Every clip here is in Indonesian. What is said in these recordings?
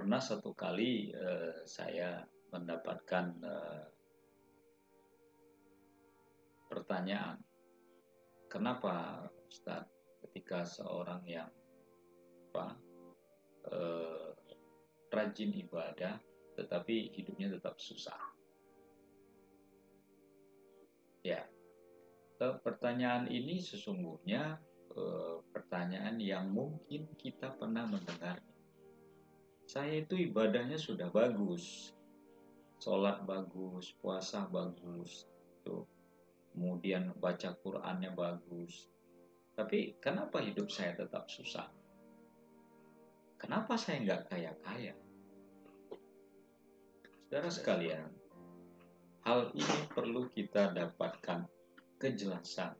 Pernah satu kali saya mendapatkan pertanyaan, kenapa Ustaz ketika seorang yang apa, eh, rajin ibadah tetapi hidupnya tetap susah? Ya, pertanyaan ini sesungguhnya pertanyaan yang mungkin kita pernah mendengar. Saya itu ibadahnya sudah bagus, sholat bagus, puasa bagus, tuh. Kemudian baca Qur'annya bagus. Tapi kenapa hidup saya tetap susah? Kenapa saya nggak kaya-kaya? Saudara sekalian, hal ini perlu kita dapatkan kejelasan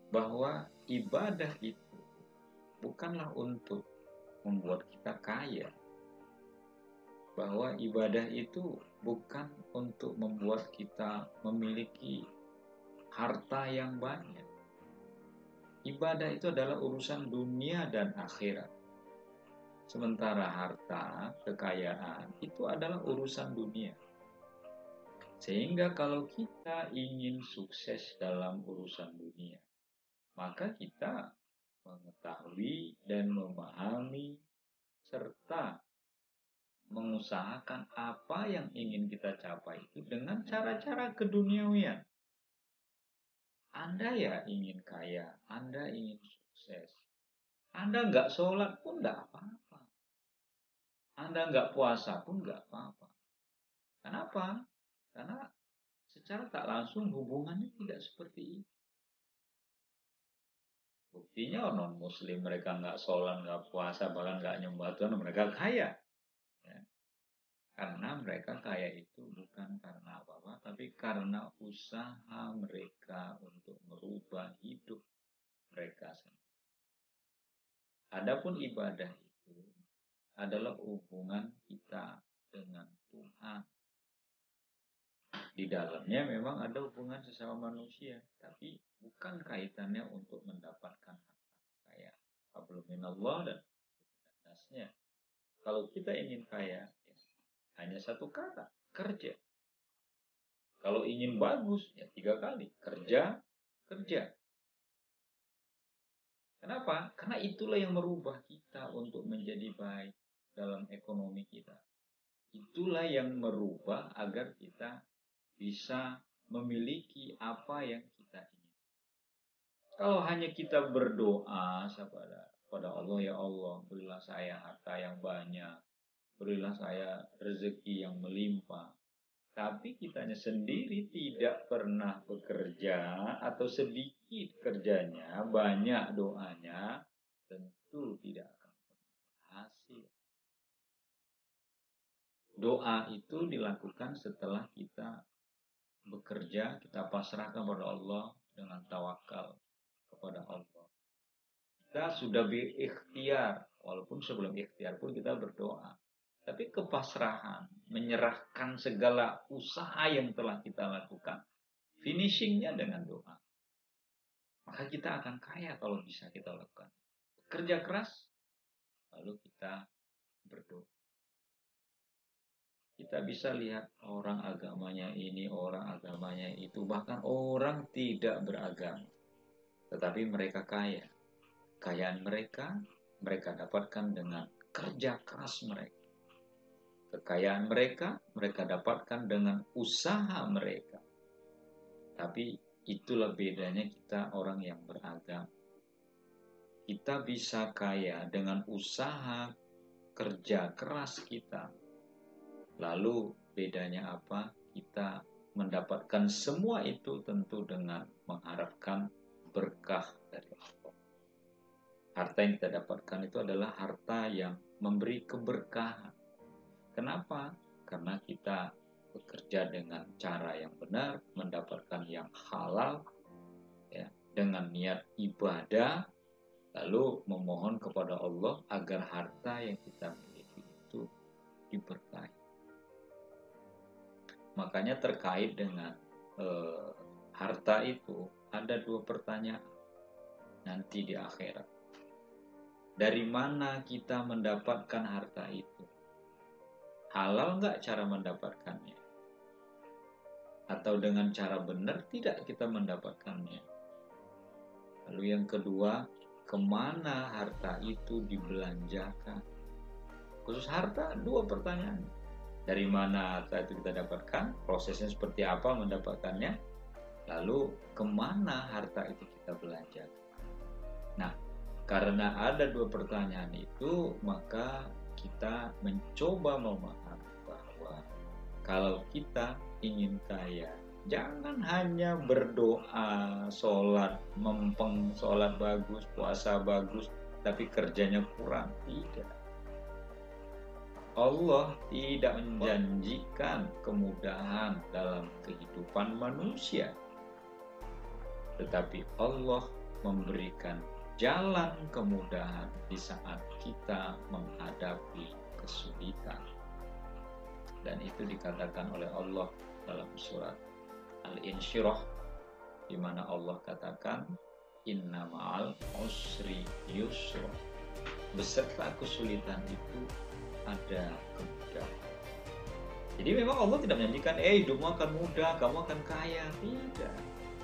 bahwa ibadah itu bukanlah untuk membuat kita kaya. Bahwa ibadah itu bukan untuk membuat kita memiliki harta yang banyak. Ibadah itu adalah urusan dunia dan akhirat. Sementara harta, kekayaan itu adalah urusan dunia. Sehingga kalau kita ingin sukses dalam urusan dunia, maka kita mengetahui dan memahami serta mengusahakan apa yang ingin kita capai itu dengan cara-cara keduniawian. Anda ya ingin kaya, Anda ingin sukses. Anda nggak sholat pun nggak apa-apa. Anda nggak puasa pun nggak apa-apa. Kenapa? Karena secara tak langsung hubungannya tidak seperti itu. Buktinya non-muslim mereka nggak sholat, nggak puasa, bahkan nggak nyembah Tuhan, mereka kaya. Ya. Karena mereka kaya itu bukan karena apa-apa, tapi karena usaha mereka untuk merubah hidup mereka sendiri. Adapun ibadah itu adalah hubungan kita dengan Tuhan. Di dalamnya memang ada hubungan sesama manusia, tapi bukan kaitannya untuk mendapatkan harta kaya. Hablum minallah dan nasnya. Kalau kita ingin kaya, ya, hanya satu kata, kerja. Kalau ingin bagus, ya 3 kali, kerja, kerja. Kenapa? Karena itulah yang merubah kita untuk menjadi baik dalam ekonomi kita. Itulah yang merubah agar kita bisa memiliki apa yang kita ingin. Kalau hanya kita berdoa kepada Allah, ya Allah, berilah saya harta yang banyak, berilah saya rezeki yang melimpah. Tapi kitanya sendiri tidak pernah bekerja atau sedikit kerjanya, banyak doanya, tentu tidak akan berhasil. Doa itu dilakukan setelah kita bekerja, kita pasrahkan kepada Allah dengan tawakal kepada Allah. Kita sudah berikhtiar, walaupun sebelum ikhtiar pun kita berdoa. Tapi kepasrahan, menyerahkan segala usaha yang telah kita lakukan, finishingnya dengan doa. Maka kita akan kaya kalau bisa kita lakukan. Kerja keras, lalu kita berdoa. Kita bisa lihat orang agamanya ini, orang agamanya itu, bahkan orang tidak beragama. Tetapi mereka kaya. Kekayaan mereka dapatkan dengan kerja keras mereka. Kekayaan mereka dapatkan dengan usaha mereka. Tapi itulah bedanya kita orang yang beragama. Kita bisa kaya dengan usaha kerja keras kita. Lalu bedanya apa? Kita mendapatkan semua itu tentu dengan mengharapkan berkah dari Allah. Harta yang kita dapatkan itu adalah harta yang memberi keberkahan. Kenapa? Karena kita bekerja dengan cara yang benar, mendapatkan yang halal, ya, dengan niat ibadah, lalu memohon kepada Allah agar harta yang kita miliki itu diberkahi. Makanya terkait dengan harta itu ada 2 pertanyaan nanti di akhirat. Dari mana kita mendapatkan harta itu? Halal nggak cara mendapatkannya? Atau dengan cara benar tidak kita mendapatkannya? Lalu yang kedua, kemana harta itu dibelanjakan? Khusus harta, dua pertanyaan. Dari mana harta itu kita dapatkan? Prosesnya seperti apa mendapatkannya? Lalu kemana harta itu kita belanjakan? Nah, karena ada dua pertanyaan itu, maka kita mencoba memahami bahwa kalau kita ingin kaya, jangan hanya berdoa, sholat, mempeng, sholat bagus, puasa bagus, tapi kerjanya kurang. Tidak. Allah tidak menjanjikan kemudahan dalam kehidupan manusia, tetapi Allah memberikan jalan kemudahan di saat kita menghadapi kesulitan. Dan itu dikatakan oleh Allah dalam surat Al-Insyirah, di mana Allah katakan, Inna ma'al usri yusra. Beserta kesulitan itu ada kemudahan. Jadi memang Allah tidak menjanjikan, hidupmu akan mudah, kamu akan kaya. Tidak.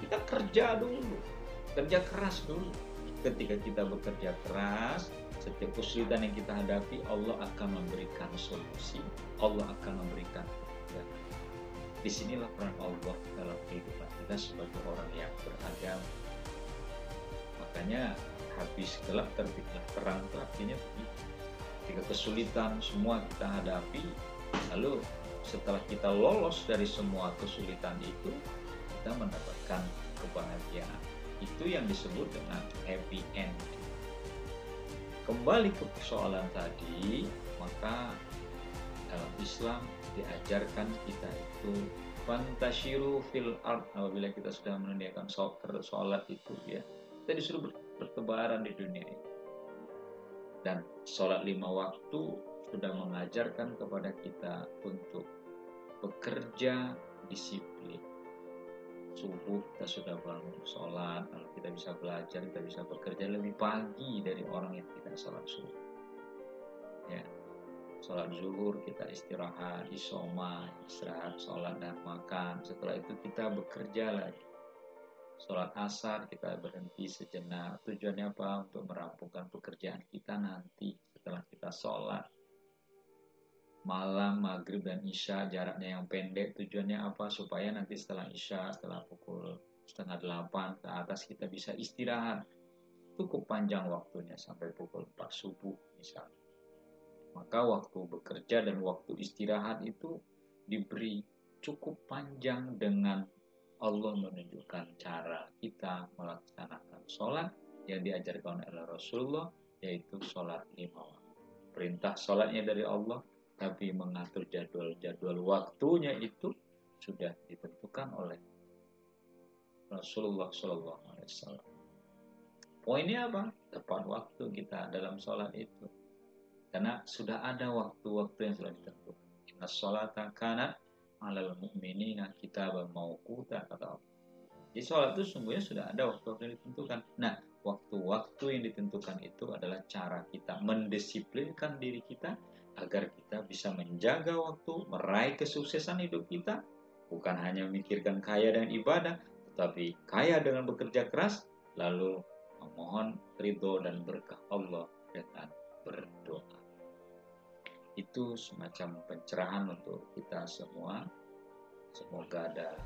Kita kerja dulu, kerja keras dulu. Ketika kita bekerja keras, setiap kesulitan yang kita hadapi, Allah akan memberikan solusi. Allah akan memberikan kemudahan. Disinilah peran Allah dalam kehidupan kita sebagai orang yang beragama. Makanya habis gelap terbitlah terang, itu artinya begitu. Ketika kesulitan semua kita hadapi, lalu setelah kita lolos dari semua kesulitan itu, kita mendapatkan kebahagiaan. Itu yang disebut dengan happy end. Kembali ke persoalan tadi, maka dalam Islam diajarkan kita itu fantashiru fil ard. Apabila kita sudah menunaikan sholat itu, ya, kita disuruh bertebaran di dunia ini. Dan sholat 5 waktu sudah mengajarkan kepada kita untuk bekerja disiplin. Subuh kita sudah bangun sholat, lalu kita bisa belajar, kita bisa bekerja lebih pagi dari orang yang tidak sholat subuh. Ya, sholat zuhur kita istirahat, isoma, istirahat, sholat dan makan. Setelah itu kita bekerja lagi. Sholat asar kita berhenti sejenak. Tujuannya apa? Untuk merampungkan pekerjaan kita nanti setelah kita sholat. Malam, maghrib, dan isya jaraknya yang pendek. Tujuannya apa? Supaya nanti setelah isya, setelah pukul 7:30 ke atas kita bisa istirahat. Cukup panjang waktunya sampai pukul 4 subuh misalnya. Maka waktu bekerja dan waktu istirahat itu diberi cukup panjang dengan Allah menunjukkan cara kita melaksanakan sholat yang diajarkan oleh Rasulullah, yaitu sholat 5 waktu. Perintah sholatnya dari Allah, tapi mengatur jadwal waktunya itu sudah ditentukan oleh Rasulullah SAW. Poinnya apa? Tepat waktu kita dalam sholat itu. Karena sudah ada waktu-waktu yang sudah ditentukan. Inna sholata kanat alal mu'minina kitaban mauquta, kata Allah. Jadi sholat itu sungguhnya sudah ada waktu-waktu yang ditentukan. Nah, waktu-waktu yang ditentukan itu adalah cara kita mendisiplinkan diri kita agar kita bisa menjaga waktu, meraih kesuksesan hidup kita, bukan hanya memikirkan kaya dengan ibadah, tetapi kaya dengan bekerja keras, lalu memohon ridho dan berkah Allah dengan berdoa. Itu semacam pencerahan untuk kita semua. Semoga ada